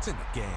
points in the game.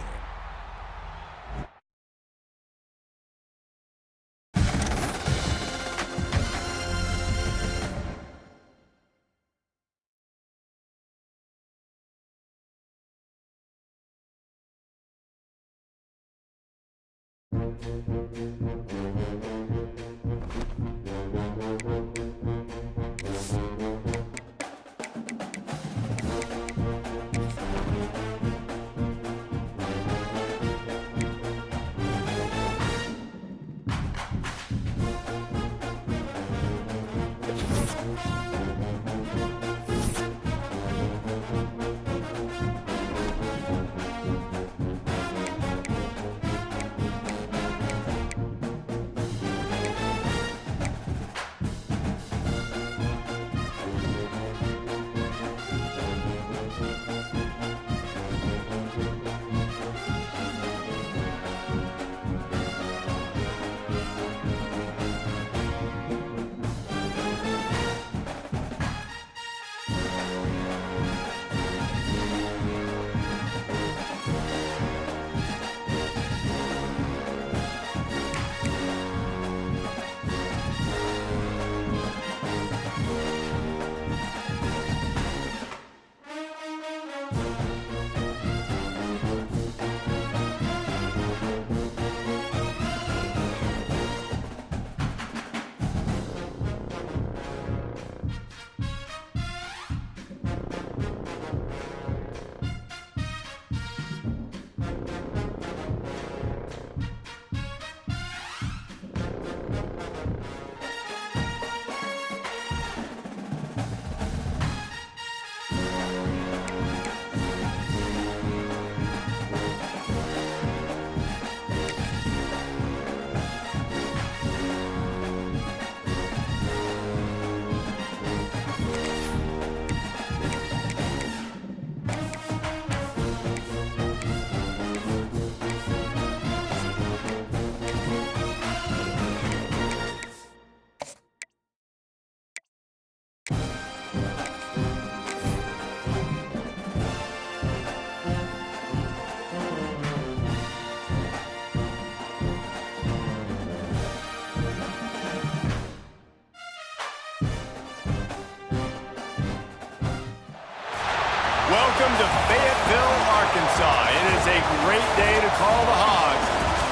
Welcome to Fayetteville, Arkansas. It is a great day to call the Hogs.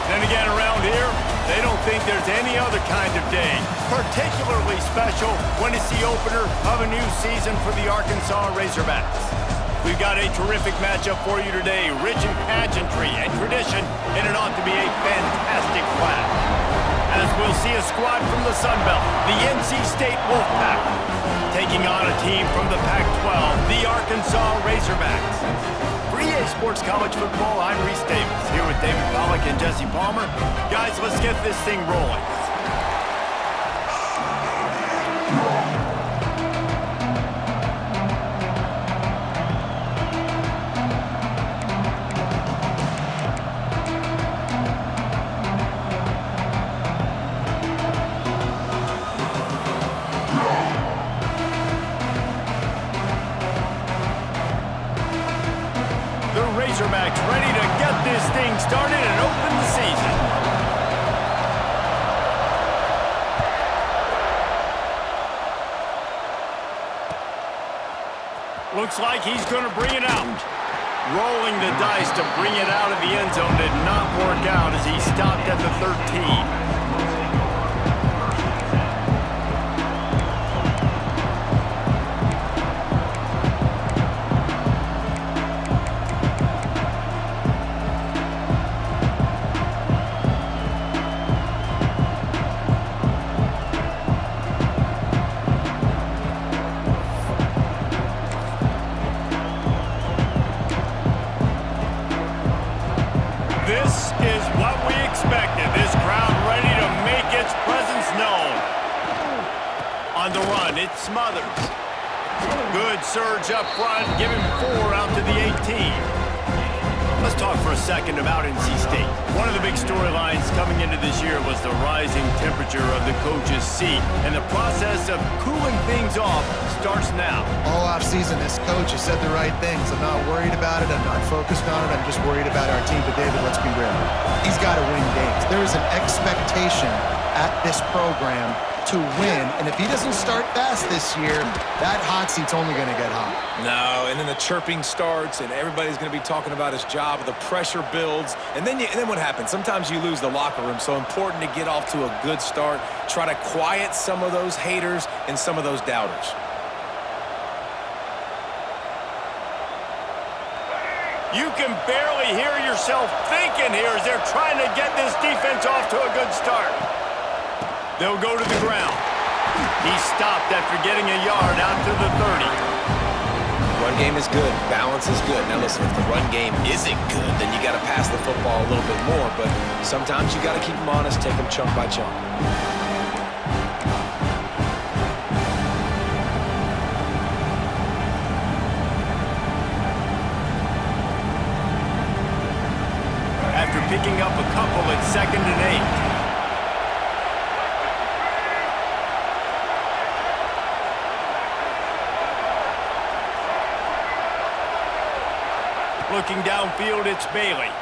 Then again, around here, they don't think there's any other kind of day. Particularly special when it's the opener of a new season for the Arkansas Razorbacks. We've got a terrific matchup for you today, rich in pageantry and tradition, and it ought to be a fantastic clash. As we'll see a squad from the Sun Belt, the NC State Wolfpack, taking on a team from the Pac-12, the Arkansas Razorbacks. For EA Sports College Football, I'm Reese Davis, here with David Pollack and Jesse Palmer. Guys, let's get this thing rolling. Razorbacks ready to get this thing started and open the season. Looks like he's going to bring it out. Rolling the dice to bring it out of the end zone did not work out as he stopped at the 13. This is what we expected. This crowd ready to make its presence known. On the run, it's Smothers. Good surge up front, giving 4 out to the 18. Let's talk for a second about NC State. One of the big storylines coming into this year was the rising temperature of the coach's seat, and the process of cooling things off starts now. All offseason, this coach has said the right things. I'm not worried about it. I'm not focused on it. I'm just worried about our team. But, David, let's be real. He's got to win games. There is an expectation at this program to win, and if he doesn't start fast this year, that hot seat's only going to get hot. No, and then the chirping starts, and everybody's going to be talking about his job. The pressure builds, and then what happens? Sometimes you lose the locker room, so important to get off to a good start. Try to quiet some of those haters and some of those doubters. You can barely hear yourself thinking here as they're trying to get this defense off to a good start. They'll go to the ground. He stopped after getting a yard out to the 30. Run game is good. Balance is good. Now listen, if the run game isn't good, then you got to pass the football a little bit more. But sometimes you got to keep them honest, take them chunk by chunk. After picking up a couple at 2nd and 8. Looking downfield, it's Bailey.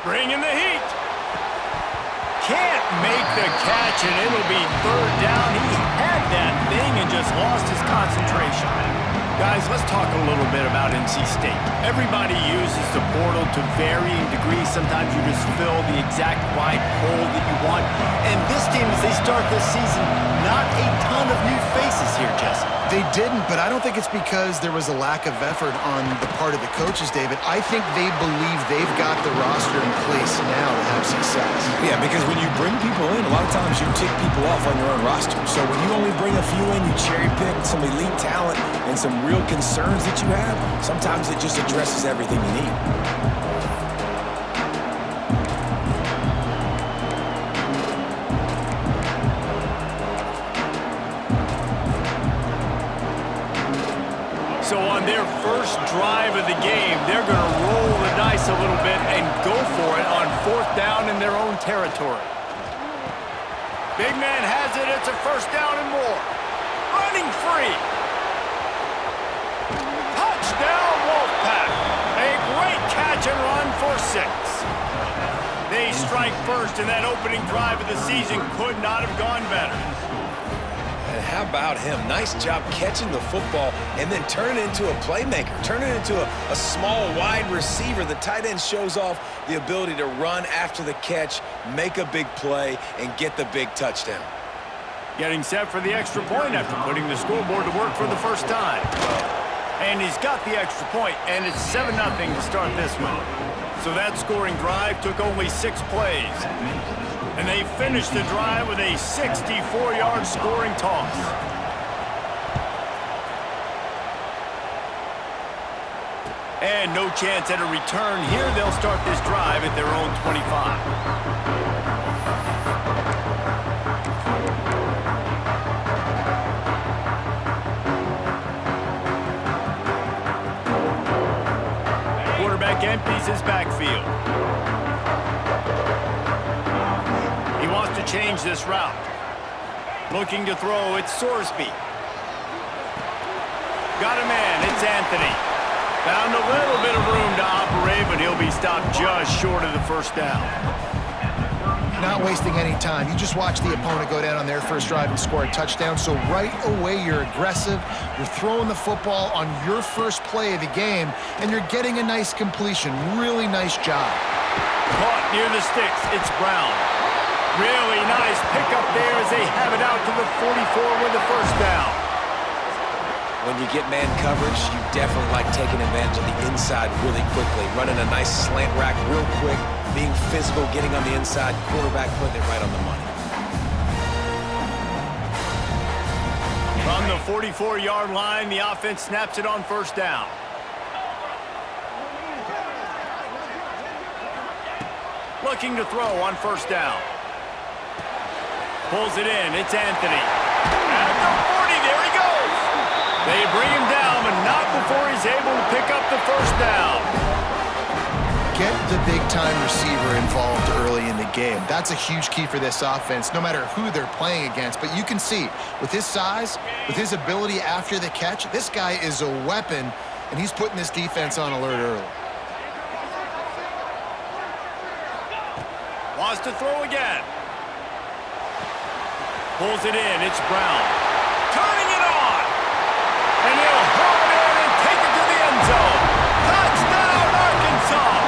Bringing the heat. Can't make the catch, and it'll be 3rd down. He had that thing and just lost his concentration. Guys, let's talk a little bit about NC State. Everybody uses the portal to varying degrees. Sometimes you just fill the exact right hole that you want. And this team, as they start this season, not a ton of new faces here, Jesse. They didn't, but I don't think it's because there was a lack of effort on the part of the coaches, David. I think they believe they've got the roster in place now to have success. Yeah, because when you bring people in, a lot of times you tick people off on your own roster. So when you only bring a few in, you cherry pick some elite talent and some real concerns that you have, sometimes it just addresses everything you need. So on their first drive of the game, they're going to roll the dice a little bit and go for it on 4th down in their own territory. Big man has it. It's a 1st down and more. Running free. Touchdown, Wolfpack. A great catch and run for 6. They strike first, and that opening drive of the season could not have gone better. And how about him? Nice job catching the football and then turn it into a playmaker. Turn it into a small, wide receiver. The tight end shows off the ability to run after the catch, make a big play, and get the big touchdown. Getting set for the extra point after putting the scoreboard to work for the first time. And he's got the extra point, and it's 7-0 to start this one. So that scoring drive took only 6 plays. And they finished the drive with a 64-yard scoring toss. And no chance at a return here. They'll start this drive at their own 25. Empties his backfield. He wants to change this route. Looking to throw, it's Sorsby. Got a man, it's Anthony. Found a little bit of room to operate, but he'll be stopped just short of the 1st down. Not wasting any time. You just watch the opponent go down on their first drive and score a touchdown. So right away, you're aggressive. You're throwing the football on your first play of the game, and you're getting a nice completion. Really nice job. Caught near the sticks. It's Brown. Really nice pickup there as they have it out to the 44 with the 1st down. When you get man coverage, you definitely like taking advantage of the inside really quickly. Running a nice slant rack real quick. Being physical, getting on the inside, quarterback putting it right on the money. From the 44-yard line, the offense snaps it on 1st down. Looking to throw on 1st down. Pulls it in, it's Anthony. At the 40, there he goes. They bring him down, but not before he's able to pick up the 1st down. Get the big-time receiver involved early in the game. That's a huge key for this offense, no matter who they're playing against. But you can see, with his size, with his ability after the catch, this guy is a weapon, and he's putting this defense on alert early. Wants to throw again. Pulls it in. It's Brown. Turning it on. And he'll hold it in and take it to the end zone. Touchdown, Arkansas.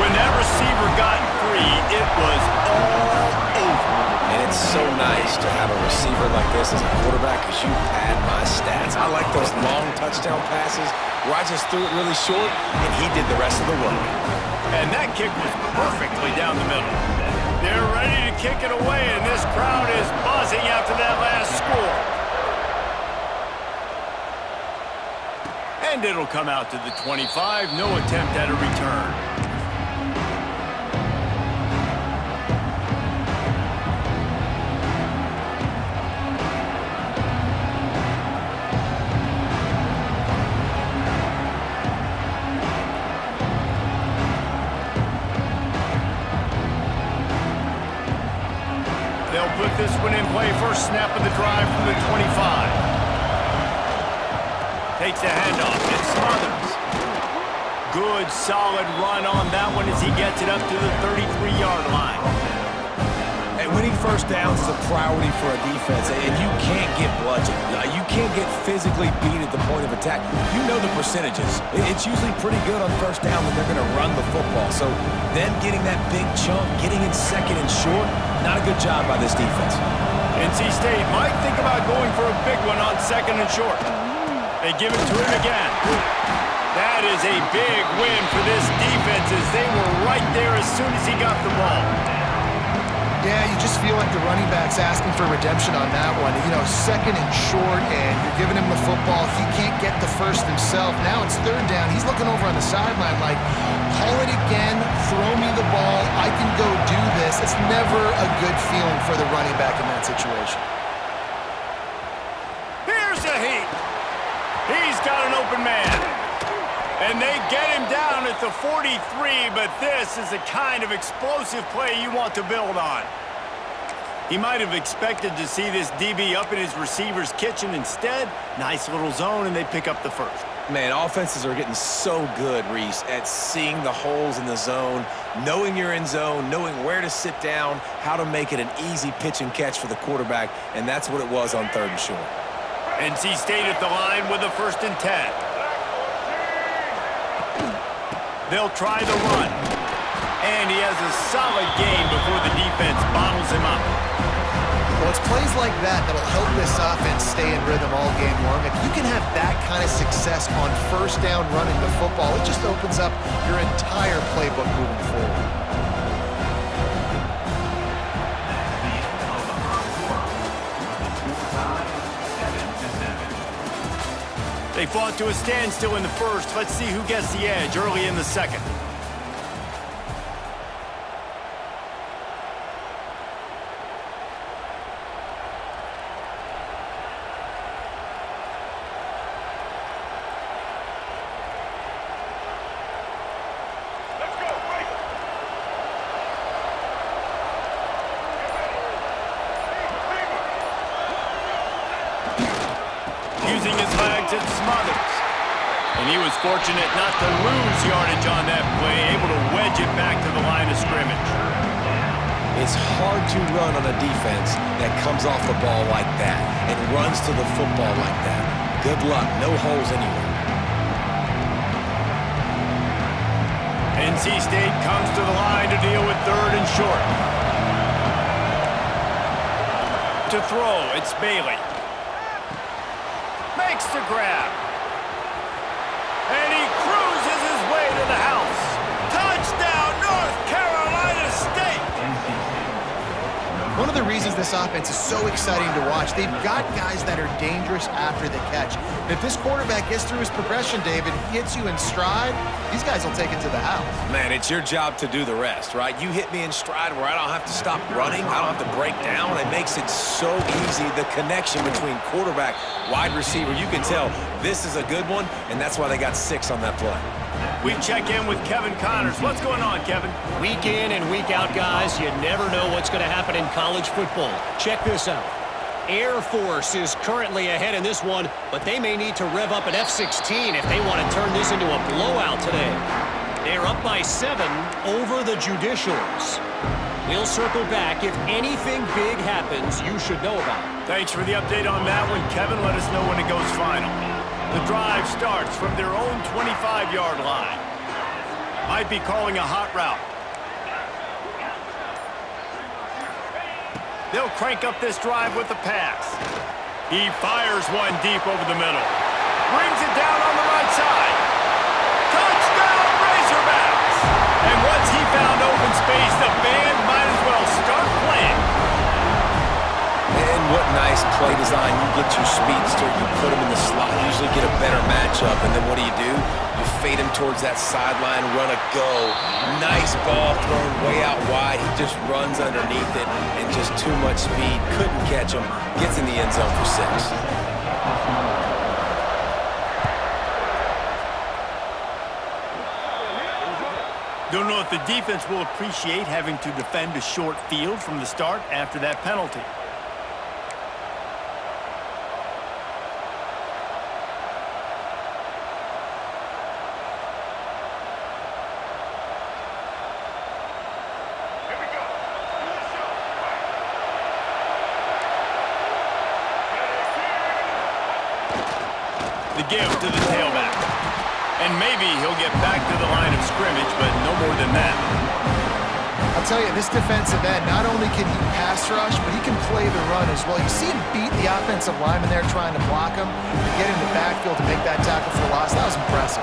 When that receiver got free, it was all over. And it's so nice to have a receiver like this as a quarterback because you pad my stats. I like those long touchdown passes where I just threw it really short and he did the rest of the work. And that kick was perfectly down the middle. They're ready to kick it away, and this crowd is buzzing after that last score. And it'll come out to the 25. No attempt at a return. They'll put this one in play. First snap of the drive from the 25. Takes the handoff. It's Smothers. Good, solid run on that one as he gets it up to the 33-yard line. And winning first downs is a priority for a defense, and you can't get bludgeoned. You can't get physically beat at the point of attack. You know the percentages. It's usually pretty good on first down that they're going to run the football. So them getting that big chunk, getting in second and short, not a good job by this defense. NC State might think about going for a big one on second and short. They give it to him again. That is a big win for this defense as they were right there as soon as he got the ball. Yeah, you just feel like the running back's asking for redemption on that one. You know, second and short, and you're giving him the football. He can't get the first himself. Now it's third down. He's looking over on the sideline like, call it again, throw me the ball, I can go do this. It's never a good feeling for the running back in that situation. Here's a heat. He's got an open man. And they get him down at the 43, but this is the kind of explosive play you want to build on. He might have expected to see this DB up in his receiver's kitchen. Instead, nice little zone, and they pick up the first. Man, offenses are getting so good, Reese, at seeing the holes in the zone, knowing you're in zone, knowing where to sit down, how to make it an easy pitch and catch for the quarterback, and that's what it was on third and short. NC State at the line with a 1st and 10. They'll try the run. And he has a solid gain before the defense bottles him up. Well, it's plays like that that'll help this offense stay in rhythm all game long. If you can have that kind of success on first down running the football, it just opens up your entire playbook moving forward. They fought to a standstill in the first. Let's see who gets the edge early in the second. Using his legs, it's Smothers. And he was fortunate not to lose yardage on that play, able to wedge it back to the line of scrimmage. It's hard to run on a defense that comes off the ball like that and runs to the football like that. Good luck. No holes anywhere. NC State comes to the line to deal with third and short. To throw, it's Bailey. Makes the grab. And he cruises his way to the house. Touchdown, North Carolina State! One of the reasons this offense is so exciting to watch, they've got guys that are dangerous after the catch. And if this quarterback gets through his progression, David, he hits you in stride, these guys will take it to the house. Man, it's your job to do the rest, right? You hit me in stride where I don't have to stop running. I don't have to break down. It makes it so easy. The connection between quarterback, wide receiver, you can tell this is a good one, and that's why they got 6 on that play. We check in with Kevin Connors. What's going on, Kevin? Week in and week out, guys, you never know what's going to happen in college football. Check this out. Air Force is currently ahead in this one, but they may need to rev up an F-16 if they want to turn this into a blowout today. They're up by 7 over the Judicials. We'll circle back. If anything big happens, you should know about it. Thanks for the update on that one, Kevin. Let us know when it goes final. The drive starts from their own 25-yard line. Might be calling a hot route. They'll crank up this drive with the pass. He fires one deep over the middle. Brings it down on the right side. Touchdown, Razorbacks! And once he found open space, the band might as well start playing. And what nice play design. You get your speedster, you put him in the slot, usually get a better matchup, and then what do? You fade him towards that sideline, run a go. Nice ball thrown way out wide. He just runs underneath it, and just too much speed. Couldn't catch him. Gets in the end zone for 6. Don't know if the defense will appreciate having to defend a short field from the start after that penalty. The give to the tailback. And maybe he'll get back to the line of scrimmage, but no more than that. I'll tell you, this defensive end, not only can he pass rush, but he can play the run as well. You see him beat the offensive lineman there trying to block him and get in the backfield to make that tackle for loss. That was impressive.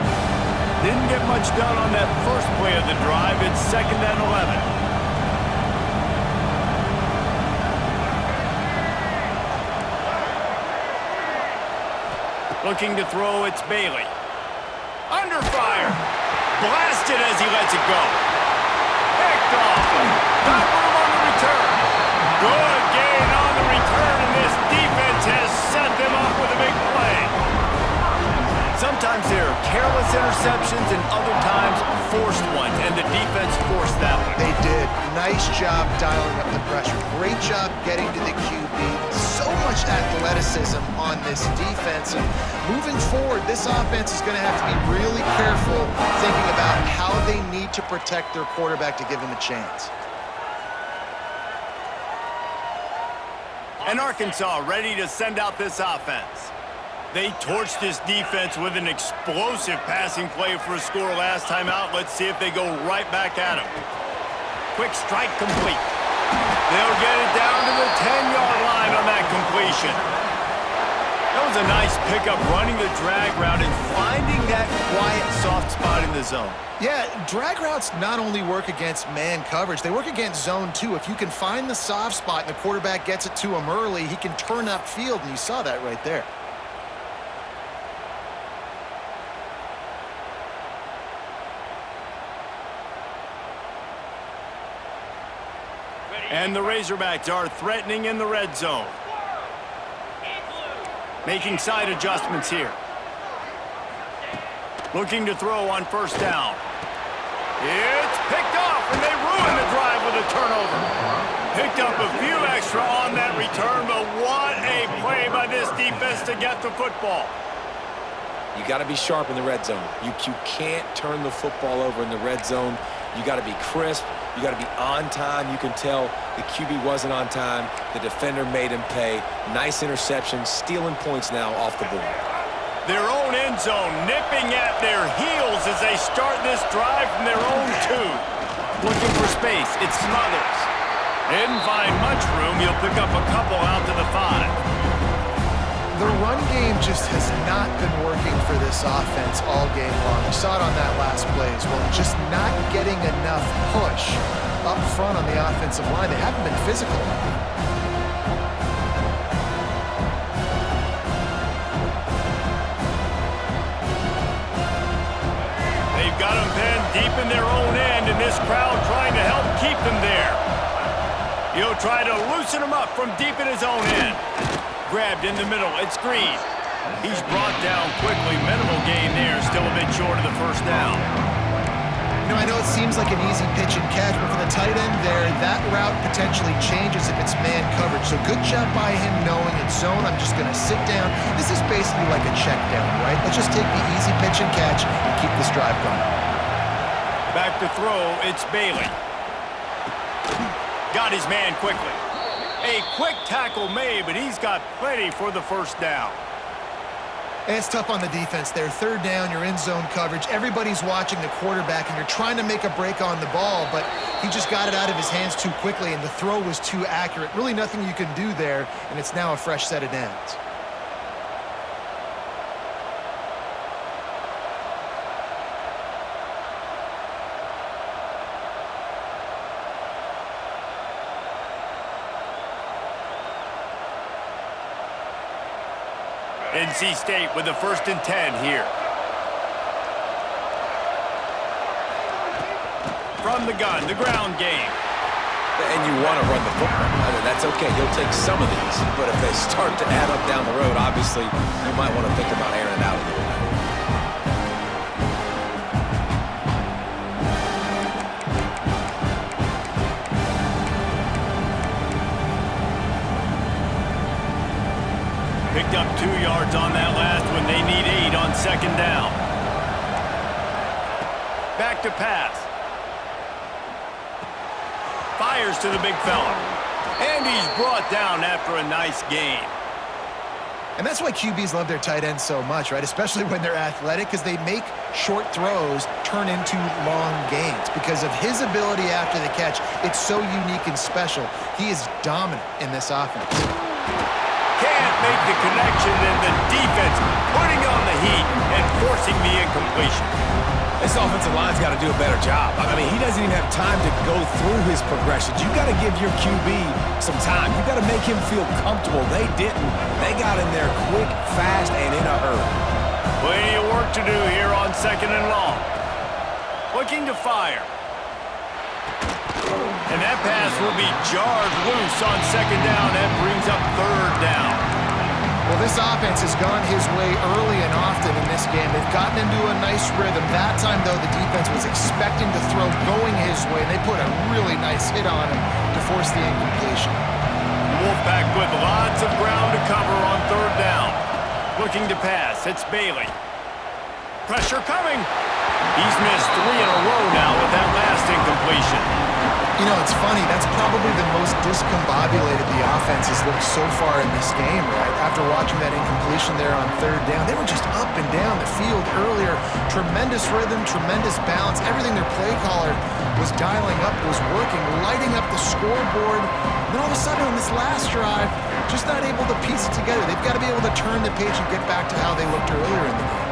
Didn't get much done on that first play of the drive. It's 2nd and 11. Looking to throw, it's Bailey. Under fire. Blasted as he lets it go. Picked off. Got room on the return. Good gain on the return, and this defense has set them up with a big play. Sometimes there are careless interceptions, and other times forced ones, and the defense forced that one. They did. Nice job dialing up the pressure. Great job getting to the QB. So much athleticism on this defense. And moving forward, this offense is going to have to be really careful thinking about how they need to protect their quarterback to give him a chance. And Arkansas ready to send out this offense. They torched this defense with an explosive passing play for a score last time out. Let's see if they go right back at him. Quick strike complete. They'll get it down to the 10-yard line on that completion. That was a nice pickup, running the drag route and finding that quiet, soft spot in the zone. Yeah, drag routes not only work against man coverage, they work against zone too. If you can find the soft spot and the quarterback gets it to him early, he can turn upfield, and you saw that right there. And the Razorbacks are threatening in the red zone. Making side adjustments here. Looking to throw on 1st down. It's picked off, and they ruin the drive with a turnover. Picked up a few extra on that return, but what a play by this defense to get the football. You got to be sharp in the red zone. You can't turn the football over in the red zone. You got to be crisp. You got to be on time. You can tell the QB wasn't on time. The defender made him pay. Nice interception, stealing points now off the board. Their own end zone nipping at their heels as they start this drive from their own 2. Looking for space. It's Smothers. Didn't find much room. He'll pick up a couple out to the 5. The run game just has not been working for this offense all game long. We saw it on that last play as well. Just not getting enough push up front on the offensive line. They haven't been physical. They've got them pinned deep in their own end, and this crowd trying to help keep them there. He'll try to loosen them up from deep in his own end. Grabbed in the middle. It's Green. He's brought down quickly. Minimal gain there. Still a bit short of the first down. You know, I know it seems like an easy pitch and catch, but for the tight end there, that route potentially changes if it's man coverage. So good job by him knowing it's zone. I'm just going to sit down. This is basically like a check down, right? Let's just take the easy pitch and catch and keep this drive going. Back to throw, it's Bailey. Got his man quickly. A quick tackle made, but he's got plenty for the first down. And it's tough on the defense there. Third down, you're in zone coverage. Everybody's watching the quarterback, and you're trying to make a break on the ball, but he just got it out of his hands too quickly, and the throw was too accurate. Really nothing you can do there, and it's now a fresh set of downs. NC State with the 1st and 10 here. From the gun, the ground game. And you want to run the football. That's okay. You'll take some of these. But if they start to add up down the road, obviously, you might want to think about airing it out a little bit. Picked up 2 yards on that last one. They need 8 on 2nd down. Back to pass. Fires to the big fella. And he's brought down after a nice gain. And that's why QBs love their tight ends so much, right? Especially when they're athletic, because they make short throws turn into long gains. Because of his ability after the catch, it's so unique and special. He is dominant in this offense. Can't make the connection, and the defense putting on the heat and forcing the incompletion. This offensive line's got to do a better job. I mean, he doesn't even have time to go through his progressions. You got to give your QB some time. You got to make him feel comfortable. They didn't. They got in there quick, fast, and in a hurry. Plenty of work to do here on 2nd and long. Looking to fire. And that pass will be jarred loose on 2nd down. That brings up 3rd down. Well, this offense has gone his way early and often in this game. They've gotten into a nice rhythm. That time, though, the defense was expecting to throw going his way, and they put a really nice hit on him to force the incompletion. Wolfpack with lots of ground to cover on 3rd down. Looking to pass. It's Bailey. Pressure coming. He's missed 3 in a row now with that last incompletion. You know, it's funny. That's probably the most discombobulated the offense has looked so far in this game, right? After watching that incompletion there on 3rd down, they were just up and down the field earlier. Tremendous rhythm, tremendous balance. Everything their play caller was dialing up was working, lighting up the scoreboard. And then all of a sudden on this last drive, just not able to piece it together. They've got to be able to turn the page and get back to how they looked earlier in the game.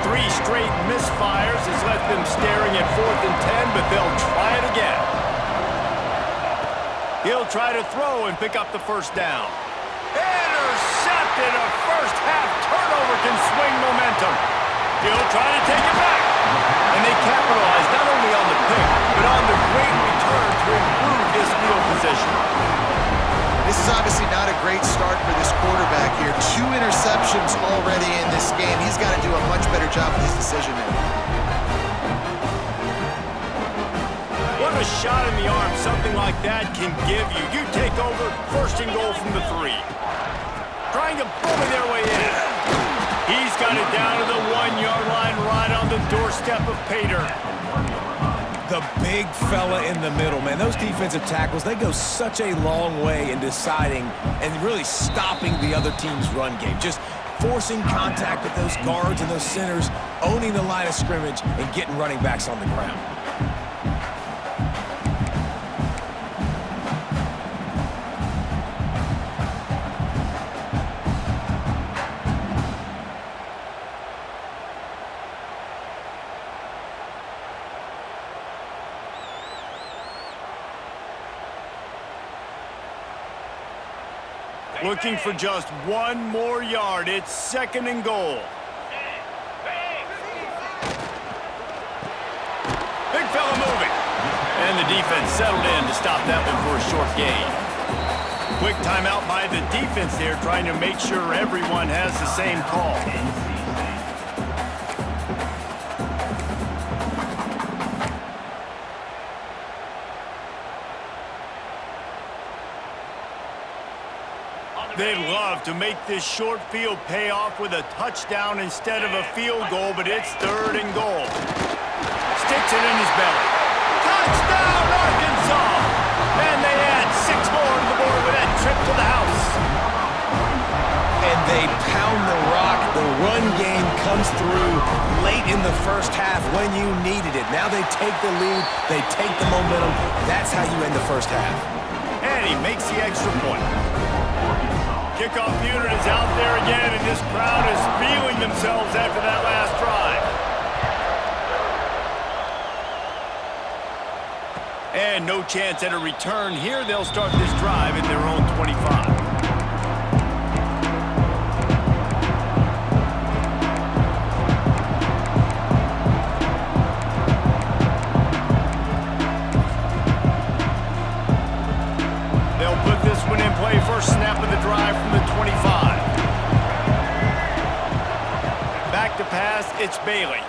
3 straight misfires has left them staring at 4th and 10, but they'll try it again. He'll try to throw and pick up the 1st down. Intercepted! A first-half turnover can swing momentum. He'll try to take it back. And they capitalize not only on the pick, but on the great return to improve his field position. This is obviously not a great start for this quarterback here. 2 interceptions already in this game. He's got to do a much better job with his decision-making. What a shot in the arm something like that can give you. You take over, 1st and goal from the 3. Trying to bully their way in. He's got it down to the 1-yard line right on the doorstep of Pater. The big fella in the middle, man. Those defensive tackles, they go such a long way in deciding and really stopping the other team's run game. Just forcing contact with those guards and those centers, owning the line of scrimmage, and getting running backs on the ground. Looking for just 1 more yard. It's 2nd and goal. Big fella moving. And the defense settled in to stop that one for a short gain. Quick timeout by the defense there, trying to make sure everyone has the same call. They'd love to make this short field pay off with a touchdown instead of a field goal, but it's 3rd and goal. Sticks it in his belly. Touchdown, Arkansas! And they add 6 more to the board with that trip to the house. And they pound the rock. The run game comes through late in the first half when you needed it. Now they take the lead. They take the momentum. That's how you end the first half. And he makes the extra point. Kickoff unit is out there again, and this crowd is feeling themselves after that last drive. And no chance at a return here. They'll start this drive at their own 25. First snap of the drive from the 25. Back to pass, it's Bailey.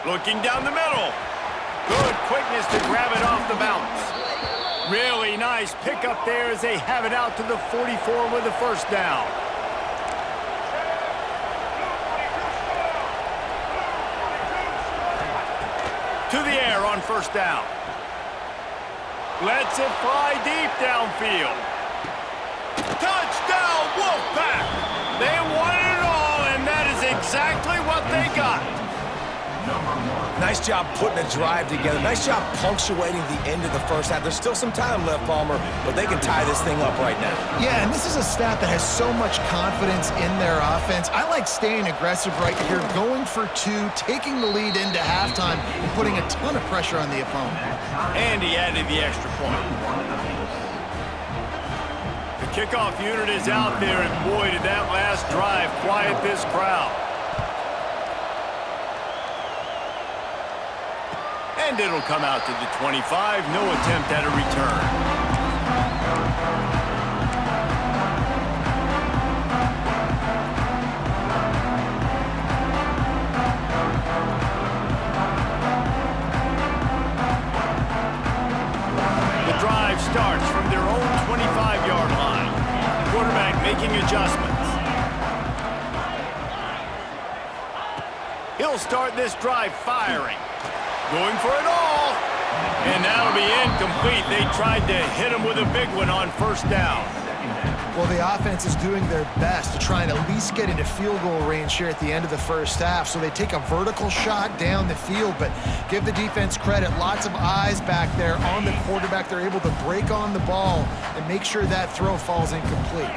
Looking down the middle. Good quickness to grab it off the bounce. Really nice pickup there as they have it out to the 44 with the first down. To the air on first down. Lets it fly deep downfield. Touchdown, Wolfpack! They wanted it all, and that is exactly what they got. Nice job putting a drive together. Nice job punctuating the end of the first half. There's still some time left, Palmer, but they can tie this thing up right now. Yeah, and this is a staff that has so much confidence in their offense. I like staying aggressive right here, going for 2, taking the lead into halftime, and putting a ton of pressure on the opponent. And he added the extra point. The kickoff unit is out there, and boy, did that last drive quiet this crowd. And it'll come out to the 25. No attempt at a return. The drive starts from their own 25-yard line. Quarterback making adjustments. He'll start this drive firing. Going for it all. And that'll be incomplete. They tried to hit him with a big one on first down. Well, the offense is doing their best to try and at least get into field goal range here at the end of the first half. So they take a vertical shot down the field, but give the defense credit. Lots of eyes back there on the quarterback. They're able to break on the ball and make sure that throw falls incomplete.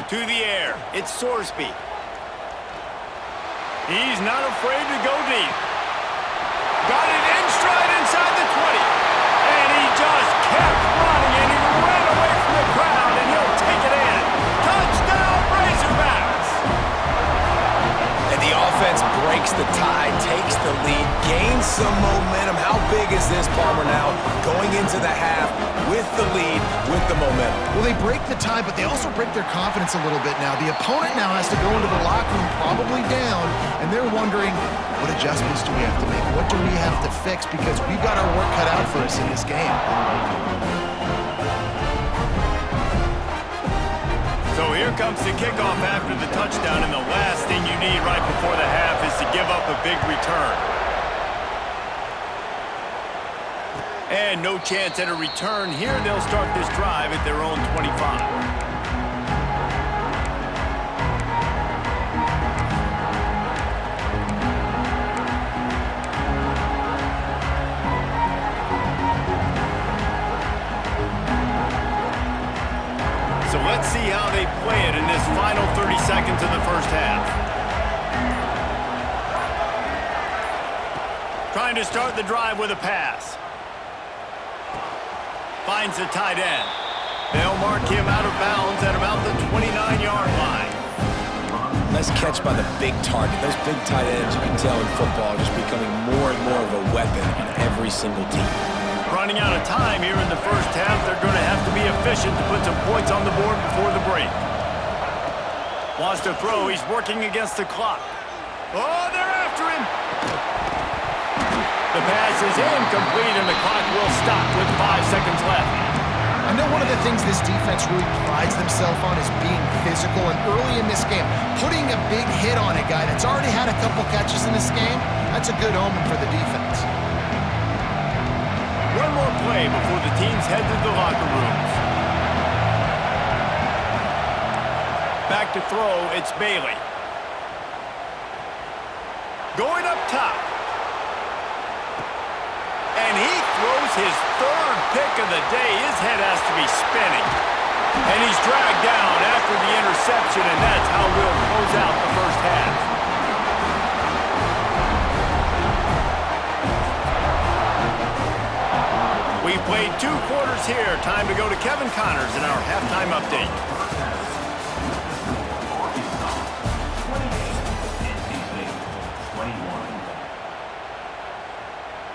To the air, it's Sorsby. He's not afraid to go deep. Got it in stride inside the 20. And he just kept running, and he ran away from the crowd, and he'll take it in. Touchdown, Razorbacks! And the offense breaks the tie, takes the lead, gains some momentum. How big is this, Palmer, now going into the half with the lead, with the momentum? Well, they break the tie, but they also break their confidence a little bit now. The opponent now has to go into the locker room probably down, and they're wondering, what adjustments do we have to make? What do we have to fix? Because we've got our work cut out for us in this game. So here comes the kickoff after the touchdown, and the last thing you need right before the half is to give up a big return. And no chance at a return here. They'll start this drive at their own 25. So let's see how they play it in this final 30 seconds of the first half. Trying to start the drive with a pass. Finds the tight end. They'll mark him out of bounds at about the 29-yard line. Nice catch by the big target. Those big tight ends, you can tell in football, are just becoming more and more of a weapon on every single team. Running out of time here in the first half. They're going to have to be efficient to put some points on the board before the break. Wants to throw. He's working against the clock. Oh, they're after him. The pass is incomplete, and the clock will stop with 5 seconds left. I know one of the things this defense really prides themselves on is being physical, and early in this game, putting a big hit on a guy that's already had a couple catches in this game, that's a good omen for the defense. One more play before the teams head to the locker rooms. Back to throw, it's Bailey. Going up top. And he throws his third pick of the day. His head has to be spinning. And he's dragged down after the interception, and that's how we'll close out the first half. We've played 2 quarters here. Time to go to Kevin Connors in our halftime update.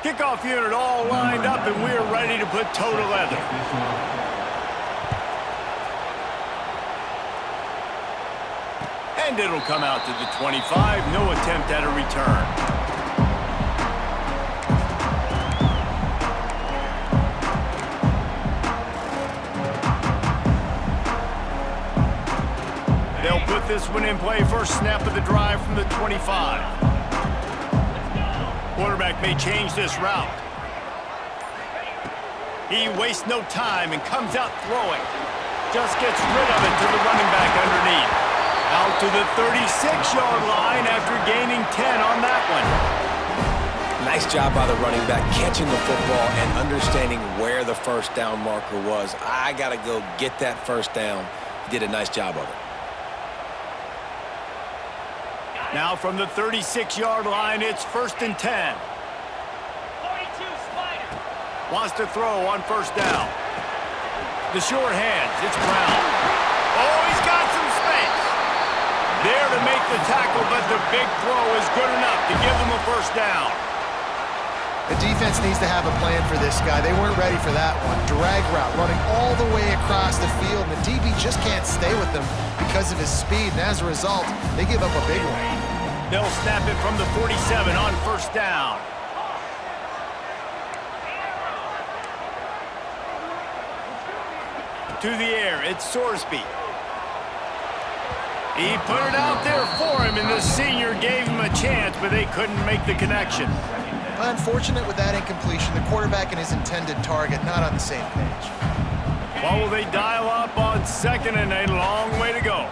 Kickoff unit all lined up, and we're ready to put toe to leather. And it'll come out to the 25. No attempt at a return. They'll put this one in play. First snap of the drive from the 25. Quarterback may change this route. He wastes no time and comes out throwing. Just gets rid of it to the running back underneath. Out to the 36-yard line after gaining 10 on that one. Nice job by the running back catching the football and understanding where the first down marker was. I got to go get that first down. He did a nice job of it. Now from the 36-yard line, it's 1st and 10. 42 Spider. Wants to throw on first down. The short hands, it's Brown. Oh, he's got some space. There to make the tackle, but the big throw is good enough to give them a first down. The defense needs to have a plan for this guy. They weren't ready for that one. Drag route, running all the way across the field, and the DB just can't stay with him because of his speed, and as a result, they give up a big one. They'll snap it from the 47 on first down. To the air, it's Sorsby. He put it out there for him, and the senior gave him a chance, but they couldn't make the connection. Unfortunate with that incompletion, the quarterback and his intended target not on the same page. Well, will they dial up on 2nd and a long way to go?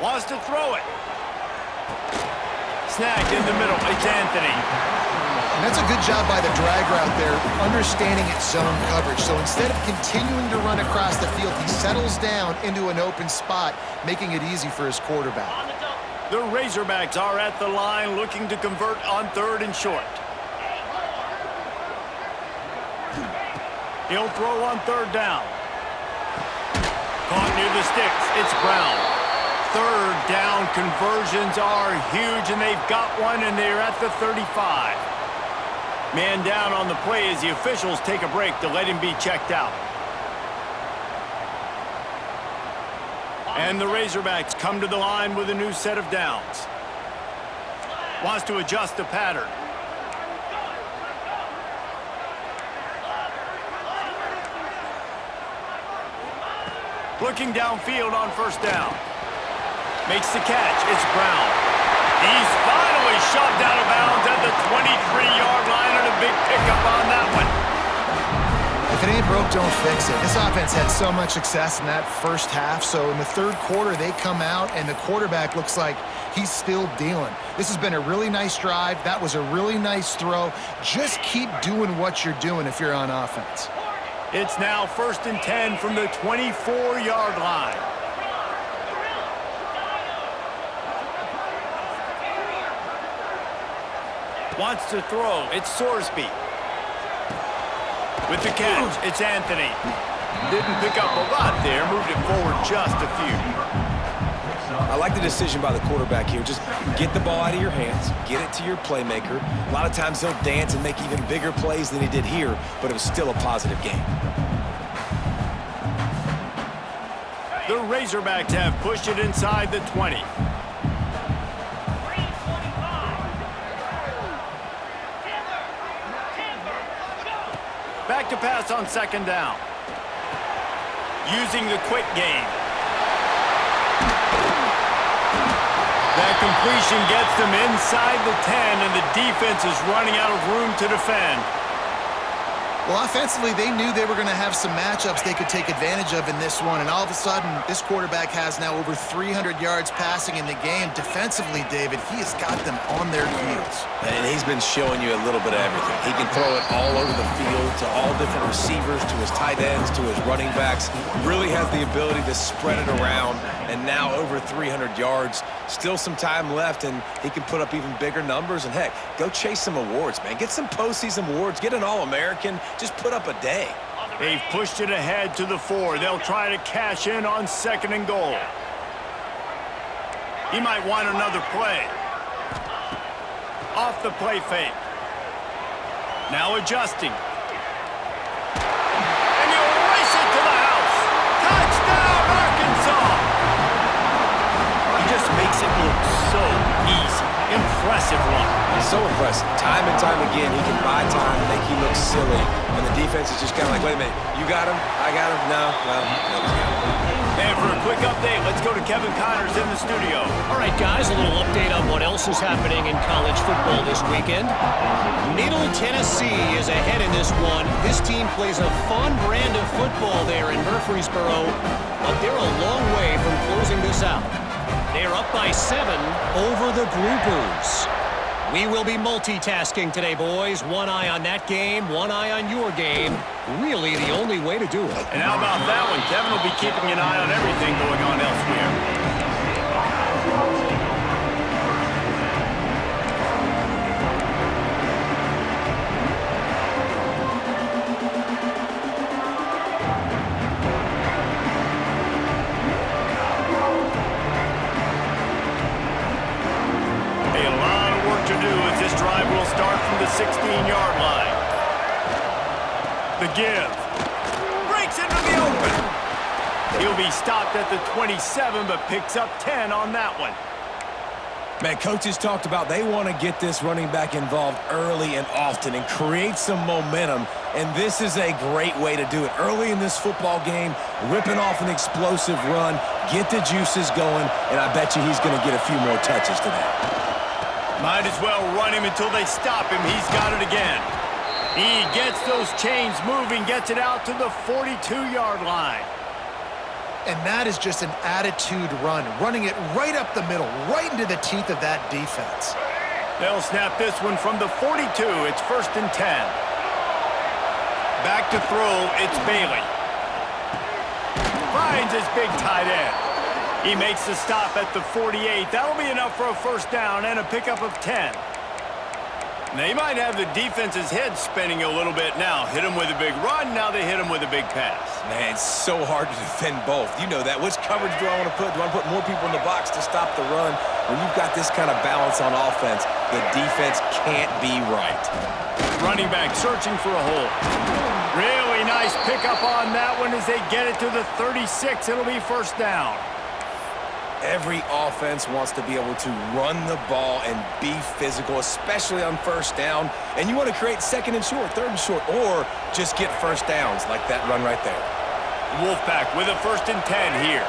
Wants to throw it. Snagged in the middle. It's Anthony. And that's a good job by the drag route there, understanding its zone coverage. So instead of continuing to run across the field, he settles down into an open spot, making it easy for his quarterback. The Razorbacks are at the line looking to convert on 3rd and short. He'll throw on 3rd down. Caught near the sticks. It's Brown. 3rd down conversions are huge, and they've got one, and they're at the 35. Man down on the play as the officials take a break to let him be checked out. And the Razorbacks come to the line with a new set of downs. Wants to adjust the pattern. Looking downfield on first down. Makes the catch. It's Brown. He's finally shoved out of bounds at the 23-yard line, and a big pickup on that one. If it ain't broke, don't fix it. This offense had so much success in that first half, so in the 3rd quarter, they come out, and the quarterback looks like he's still dealing. This has been a really nice drive. That was a really nice throw. Just keep doing what you're doing if you're on offense. It's now 1st and 10 from the 24-yard line. Wants to throw. It's Sorsby. With the catch, it's Anthony. Didn't pick up a lot there. Moved it forward just a few. I like the decision by the quarterback here. Just get the ball out of your hands, get it to your playmaker. A lot of times he'll dance and make even bigger plays than he did here, but it was still a positive game. The Razorbacks have pushed it inside the 20. 3:25. Timber, go! Back to pass on second down. Using the quick game. That completion gets them inside the 10, and the defense is running out of room to defend. Well, offensively, they knew they were going to have some matchups they could take advantage of in this one, and all of a sudden, this quarterback has now over 300 yards passing in the game. Defensively, David, he has got them on their heels. And he's been showing you a little bit of everything. He can throw it all over the field to all different receivers, to his tight ends, to his running backs. Really has the ability to spread it around, and now over 300 yards. Still some time left, and he can put up even bigger numbers. And, heck, go chase some awards, man. Get some postseason awards. Get an All-American. Just put up a day. They've pushed it ahead to the 4. They'll try to cash in on second and goal. He might want another play. Off the play fake. Now adjusting. And he'll race it to the house. Touchdown, Arkansas! He just makes it look so easy. Impressive one. So impressive. Time and time again, he can buy time, make you look silly. And the defense is just kind of like, wait a minute, you got him? I got him? No, well, nobody's got him. And for a quick update, let's go to Kevin Connors in the studio. All right, guys, a little update on what else is happening in college football this weekend. Middle Tennessee is ahead in this one. This team plays a fun brand of football there in Murfreesboro, but they're a long way from closing this out. They're up by 7 over the Groupers. We will be multitasking today, boys. One eye on that game, one eye on your game. Really the only way to do it. And how about that one? Kevin will be keeping an eye on everything going on elsewhere. The 16-yard line. The give. Breaks into the open. He'll be stopped at the 27, but picks up 10 on that one. Man, coaches talked about they want to get this running back involved early and often and create some momentum, and this is a great way to do it. Early in this football game, ripping off an explosive run, get the juices going, and I bet you he's going to get a few more touches today. Might as well run him until they stop him. He's got it again. He gets those chains moving, gets it out to the 42-yard line. And that is just an attitude run, running it right up the middle, right into the teeth of that defense. They'll snap this one from the 42. It's 1st and 10. Back to throw, it's Bailey. Finds his big tight end. He makes the stop at the 48. That'll be enough for a first down and a pickup of 10. They might have the defense's head spinning a little bit now. Hit him with a big run, now they hit him with a big pass. Man, it's so hard to defend both. You know that. Which coverage do I want to put? Do I put more people in the box to stop the run? When you've got this kind of balance on offense, the defense can't be right. Running back searching for a hole. Really nice pickup on that one as they get it to the 36. It'll be first down. Every offense wants to be able to run the ball and be physical, especially on first down. And you want to create 2nd and short, 3rd and short, or just get first downs like that run right there. Wolfpack with a 1st and 10 here.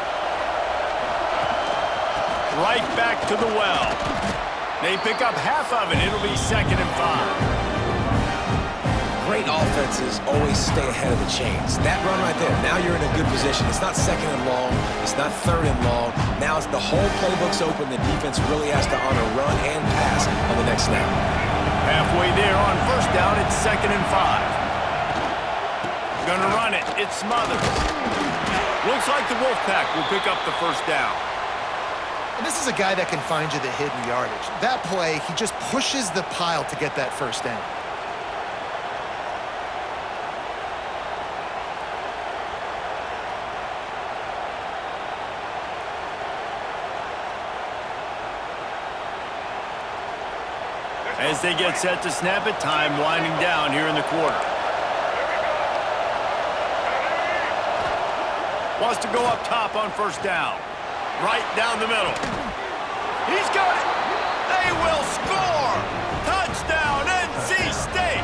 Right back to the well. They pick up half of it. It'll be 2nd and 5. Great offenses always stay ahead of the chains. That run right there, now you're in a good position. It's not 2nd and long. It's not 3rd and long. Now it's the whole playbook's open. The defense really has to honor run and pass on the next snap. Halfway there on first down, it's 2nd and 5. Gonna run it. It's Smothers. Looks like the Wolfpack will pick up the first down. And this is a guy that can find you the hidden yardage. That play, he just pushes the pile to get that first down. As they get set to snap it, time winding down here in the quarter. Wants to go up top on first down. Right down the middle. He's got it. They will score. Touchdown, NC State.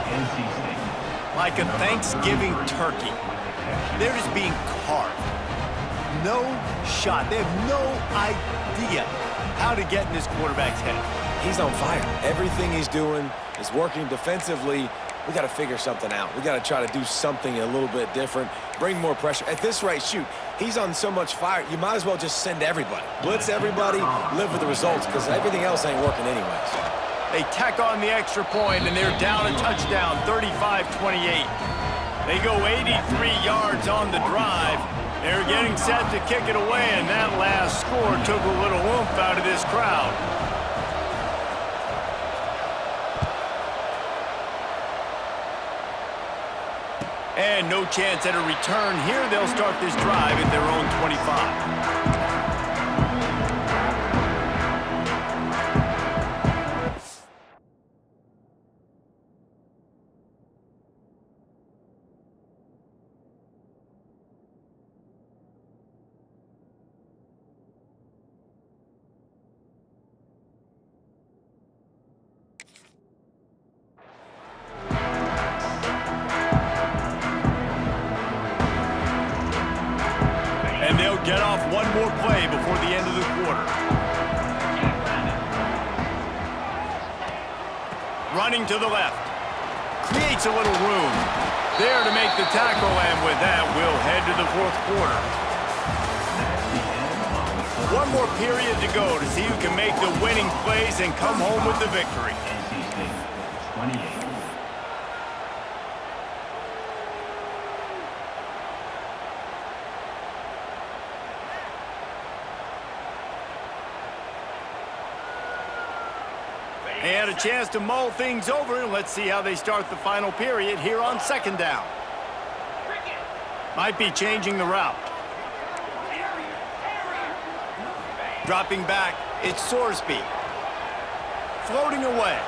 Like a Thanksgiving turkey. They're just being carved. No shot. They have no idea how to get in this quarterback's head. He's on fire. Everything he's doing is working defensively. We got to figure something out. We got to try to do something a little bit different, bring more pressure. At this rate, shoot, he's on so much fire, you might as well just send everybody. Blitz everybody, live with the results, because everything else ain't working anyways. They tack on the extra point, and they're down a touchdown, 35-28. They go 83 yards on the drive. They're getting set to kick it away, and that last score took a little oomph out of this crowd. And no chance at a return here. They'll start this drive at their own 25. And they'll get off one more play before the end of the quarter. Running to the left. Creates a little room. There to make the tackle, and with that, we'll head to the fourth quarter. One more period to go to see who can make the winning plays and come home with the victory. NC State, 28. They had a chance to mull things over, and let's see how they start the final period here on second down. Might be changing the route. Dropping back, it's Sorsby. Floating away.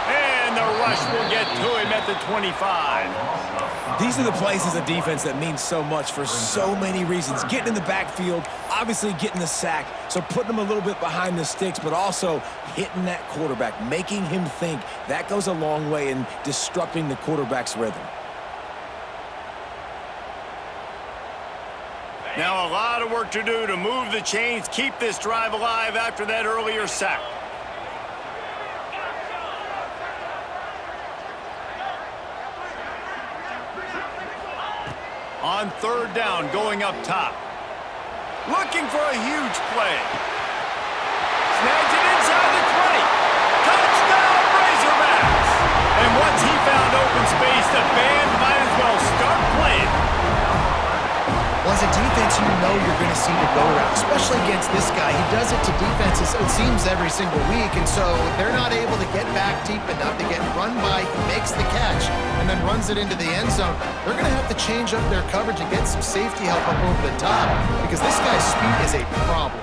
And the rush will get to him at the 25. These are the plays as a defense that mean so much for so many reasons. Getting in the backfield, obviously getting the sack, so putting them a little bit behind the sticks, but also hitting that quarterback, making him think. That goes a long way in disrupting the quarterback's rhythm. Now a lot of work to do to move the chains, keep this drive alive after that earlier sack. On third down, going up top. Looking for a huge play. Snags it inside the 20. Touchdown, Razorbacks! And once he found open space, the band might as well start playing. Well, as a defense, you know you're going to see the go route, especially against this guy. He does it to defenses, it seems, every single week, and so they're not able to get back deep enough to get run by. He makes the catch and then runs it into the end zone. They're going to have to change up their coverage and get some safety help up over the top because this guy's speed is a problem.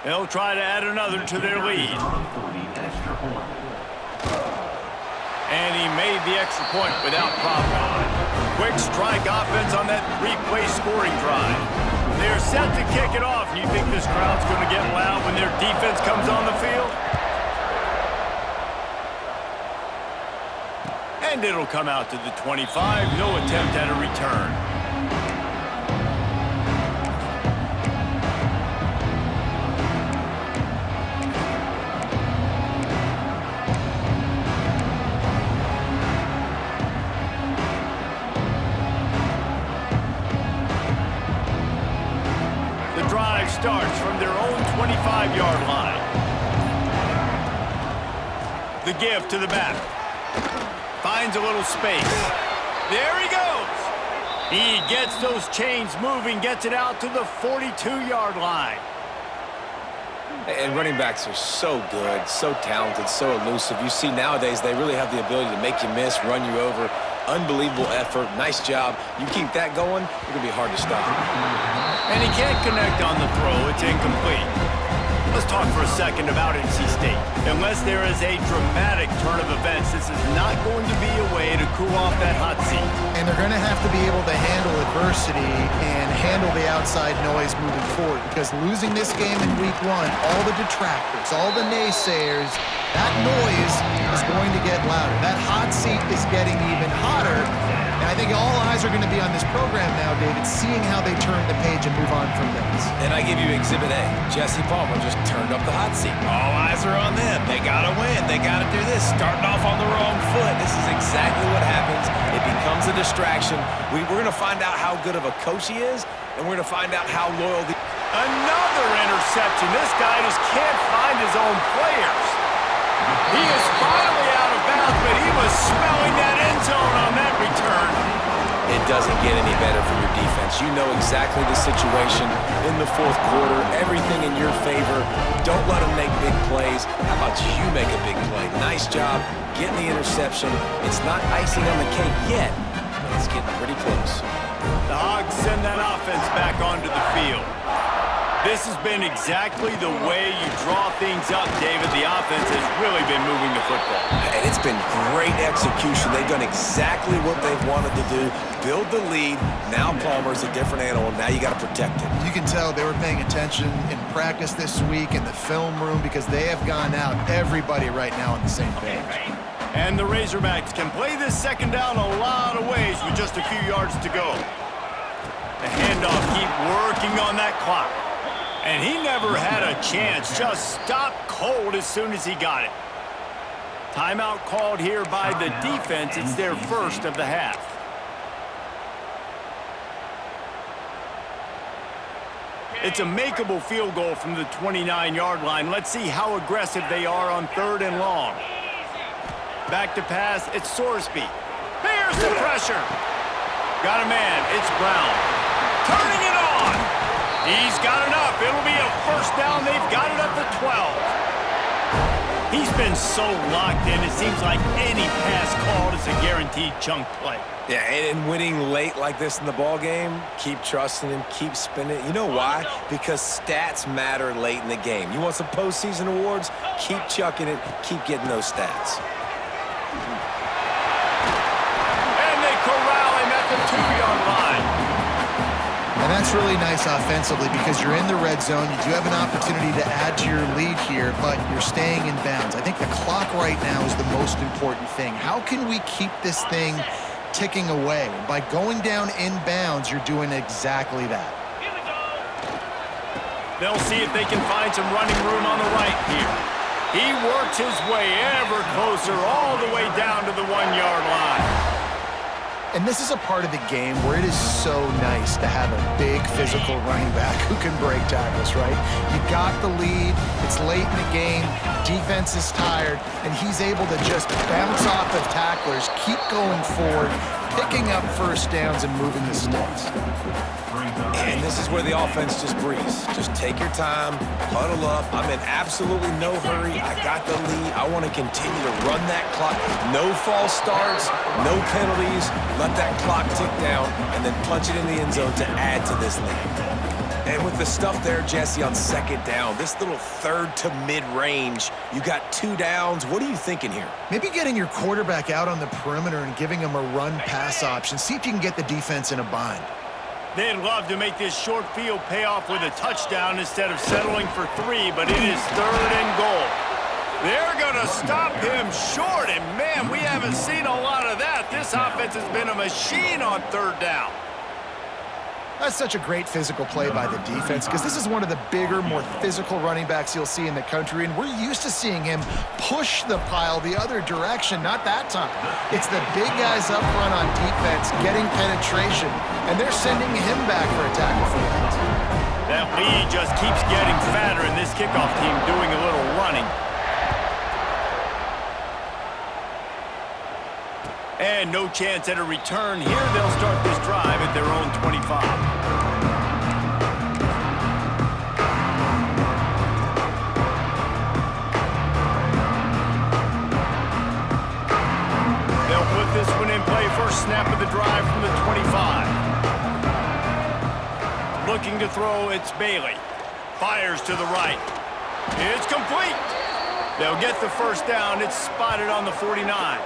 They'll try to add another to their lead. And he made the extra point without problem. Quick strike offense on that three-play scoring drive. They're set to kick it off. You think this crowd's going to get loud when their defense comes on the field? And it'll come out to the 25. No attempt at a return. Starts from their own 25-yard line. The give to the back. finds a little space. There he goes. He gets those chains moving, gets it out to the 42-yard line. And running backs are so good, so talented, so elusive. You see nowadays they really have the ability to make you miss, run you over. Unbelievable effort. Nice job. You keep that going, it's going to be hard to stop. And he can't connect on the throw. It's incomplete. Let's talk for a second about NC State. Unless there is a dramatic turn of events, this is not going to be a way to cool off that hot seat. And they're going to have to be able to handle adversity and handle the outside noise moving forward, because losing this game in week 1, all the detractors, all the naysayers, that noise is going to get louder. That hot seat is getting even hotter. And I think all eyes are going to be on this program now, David, seeing how they turn the page and move on from this. And I give you Exhibit A. Jesse Palmer just turned up the hot seat. All eyes are on them. They got to win. They got to do this. Starting off on the wrong foot. This is exactly what happens. It becomes a distraction. We're going to find out how good of a coach he is, and we're going to find out how loyal the... Another interception. This guy just can't find his own players. He is finally out of bounds, but he was smelling that end zone on that return. It doesn't get any better for your defense. You know exactly the situation in the fourth quarter. Everything in your favor. Don't let them make big plays. How about you make a big play? Nice job getting the interception. It's not icing on the cake yet, but it's getting pretty close. The Hogs send that offense back onto the field. This has been exactly the way you draw things up, David. The offense has really been moving the football. And it's been great execution. They've done exactly what they've wanted to do. Build the lead. Now Palmer's a different animal. Now you got to protect him. You can tell they were paying attention in practice this week in the film room, because they have gone out, everybody right now on the same page. And the Razorbacks can play this second down a lot of ways with just a few yards to go. The handoff, keep working on that clock. And he never had a chance, just stopped cold as soon as he got it. Timeout called here by the defense. It's their first of the half. It's a makeable field goal from the 29-yard line. Let's see how aggressive they are on 3rd and long. Back to pass, it's Sorsby. There's the pressure. Got a man, it's Brown. Turning it on. He's got enough. It'll be a first down. They've got it up to 12. He's been so locked in, it seems like any pass called is a guaranteed chunk play. Yeah, and winning late like this in the ball game, keep trusting him, keep spinning. You know why? Because stats matter late in the game. You want some postseason awards? Keep chucking it, keep getting those stats. And they corral him at the 2-yard line. And that's really nice offensively, because you're in the red zone. You do have an opportunity to add to your lead here, but you're staying in bounds. I think the clock right now is the most important thing. How can we keep this thing ticking away? By going down in bounds, you're doing exactly that. They'll see if they can find some running room on the right here. He works his way ever closer all the way down to the 1-yard line. And this is a part of the game where it is so nice to have a big physical running back who can break tackles, right? You got the lead, it's late in the game, defense is tired, and he's able to just bounce off of tacklers, keep going forward, picking up first downs and moving the sticks. And this is where the offense just breathes. Just take your time, huddle up. I'm in absolutely no hurry. I got the lead. I want to continue to run that clock. No false starts, no penalties. Let that clock tick down and then punch it in the end zone to add to this lead. And with the stuff there, Jesse, on 2nd down, this little 3rd to mid-range, you got 2 downs. What are you thinking here? Maybe getting your quarterback out on the perimeter and giving him a run-pass option. See if you can get the defense in a bind. They'd love to make this short field pay off with a touchdown instead of settling for 3, but it is 3rd and goal. They're going to stop him short, and man, we haven't seen a lot of that. This offense has been a machine on 3rd down. That's such a great physical play by the defense, because this is one of the bigger, more physical running backs you'll see in the country, and we're used to seeing him push the pile the other direction. Not that time. It's the big guys up front on defense getting penetration, and they're sending him back for a tackle for that. That lead just keeps getting fatter, and this kickoff team doing a little running. Again, no chance at a return here. They'll start this drive at their own 25. This one in play, first snap of the drive from the 25. Looking to throw, it's Bailey. Fires to the right. It's complete. They'll get the first down. It's spotted on the 49.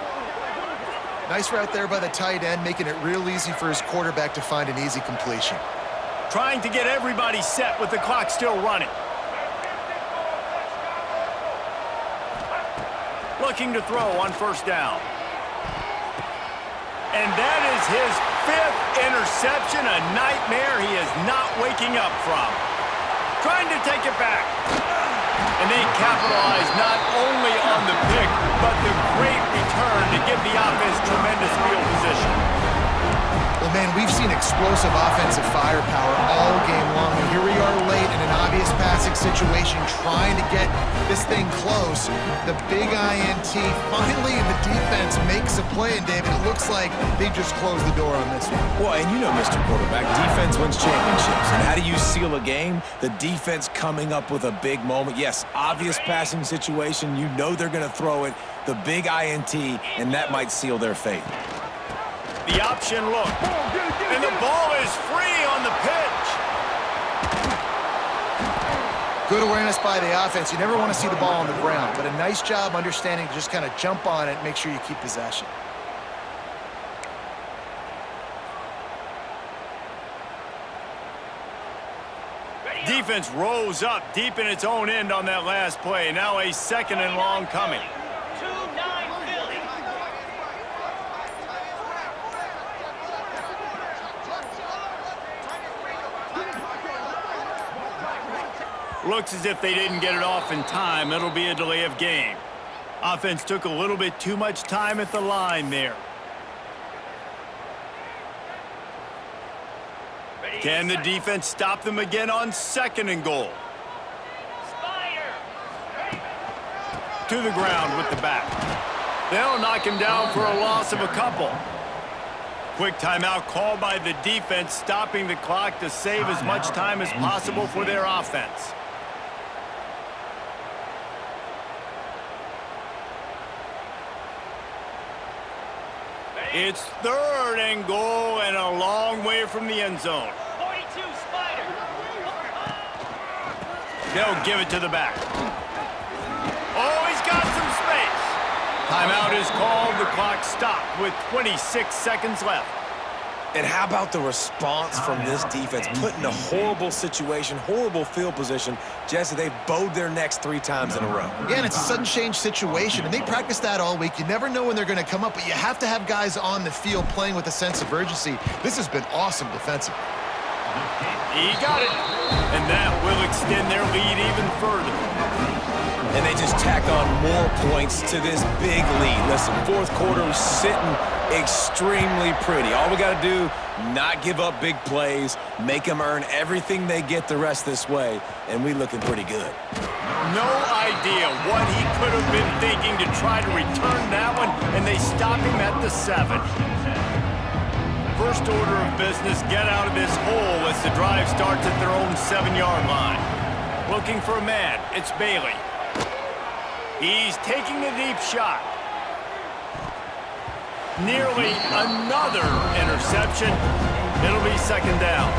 Nice route there by the tight end, making it real easy for his quarterback to find an easy completion. Trying to get everybody set with the clock still running. Looking to throw on first down. And that is his 5th interception, a nightmare he is not waking up from. Trying to take it back. And they capitalize not only on the pick, but the great return to give the offense tremendous field position. Well, man, we've seen explosive offensive firepower all game long, and here we are late in an obvious passing situation trying to get this thing close. The big INT, finally the defense makes a play, and David, it looks like they just closed the door on this one. Well, and you know, Mr. Quarterback, defense wins championships. And how do you seal a game? The defense coming up with a big moment. Yes, obvious passing situation. You know they're going to throw it. The big INT, and that might seal their fate. The option look. And the ball is free on the pitch. Good awareness by the offense. You never want to see the ball on the ground, but a nice job understanding to just kind of jump on it and make sure you keep possession. Defense rose up deep in its own end on that last play. Now a second and long coming. 2-9 Philly. Looks as if they didn't get it off in time. It'll be a delay of game. Offense took a little bit too much time at the line there. Can the defense stop them again on second and goal? Spider. To the ground with the back. They'll knock him down for a loss of a couple. Quick timeout called by the defense, stopping the clock to save as much time as possible for their offense. It's third and goal and a long way from the end zone. 42 Spider. They'll give it to the back. Oh, he's got some space. Timeout is called. The clock stopped with 26 seconds left. And how about the response from this defense? Put in a horrible situation, horrible field position. Jesse, they've bowed their necks 3 times in a row. Yeah, and it's a sudden change situation, and they practice that all week. You never know when they're going to come up, but you have to have guys on the field playing with a sense of urgency. This has been awesome defensively. He got it. And that will extend their lead even further. And they just tack on more points to this big lead. Listen, fourth quarter sitting extremely pretty. All we got to do, not give up big plays, make them earn everything they get the rest this way, and we looking pretty good. No idea what he could have been thinking to try to return that one, and they stop him at the 7. First order of business, get out of this hole as the drive starts at their own 7-yard line. Looking for a man, it's Bailey. He's taking a deep shot. Nearly another interception. It'll be second down.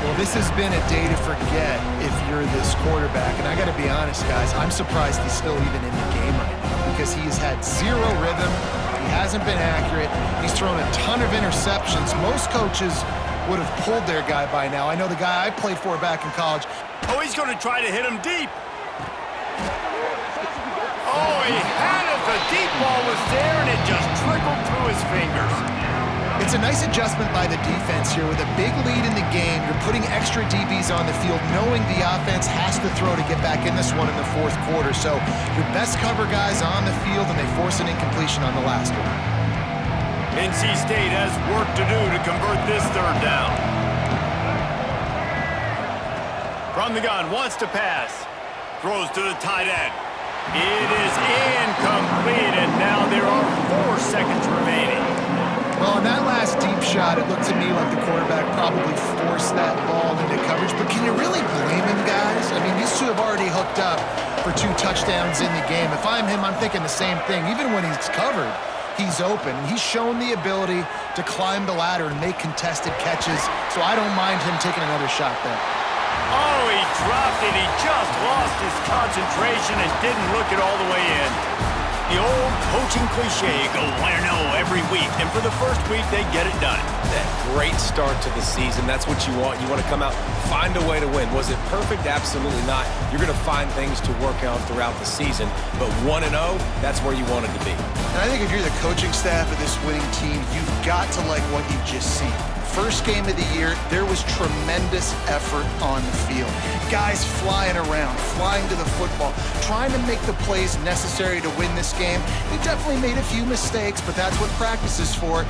Well, this has been a day to forget if you're this quarterback. And I got to be honest, guys, I'm surprised he's still even in the game right now because he has had 0 rhythm. He hasn't been accurate. He's thrown a ton of interceptions. Most coaches would have pulled their guy by now. I know the guy I played for back in college. Oh, he's going to try to hit him deep. Oh, he had it. The deep ball was there, and it just trickled through his fingers. It's a nice adjustment by the defense here. With a big lead in the game, you're putting extra DBs on the field, knowing the offense has to throw to get back in this one in the fourth quarter. So your best cover guys on the field, and they force an incompletion on the last one. NC State has work to do to convert this third down. From the gun, wants to pass. Throws to the tight end. It is incomplete, and now there are 4 seconds remaining. Well, on that last deep shot, it looked to me like the quarterback probably forced that ball into coverage. But can you really blame him, guys? I mean, these two have already hooked up for 2 touchdowns in the game. If I'm him, I'm thinking the same thing. Even when he's covered, he's open. He's shown the ability to climb the ladder and make contested catches, so I don't mind him taking another shot there. Oh, he dropped it. He just lost his concentration and didn't look it all the way in. The old coaching cliche, go 1-0 every week, and for the first week, they get it done. That great start to the season. That's what you want. You want to come out, find a way to win. Was it perfect? Absolutely not. You're going to find things to work on throughout the season, but 1-0, that's where you wanted to be. And I think if you're the coaching staff of this winning team, you've got to like what you've just seen. First game of the year, there was tremendous effort on the field. Guys flying around, flying to the football, trying to make the plays necessary to win this game. They definitely made a few mistakes, but that's what practice is for.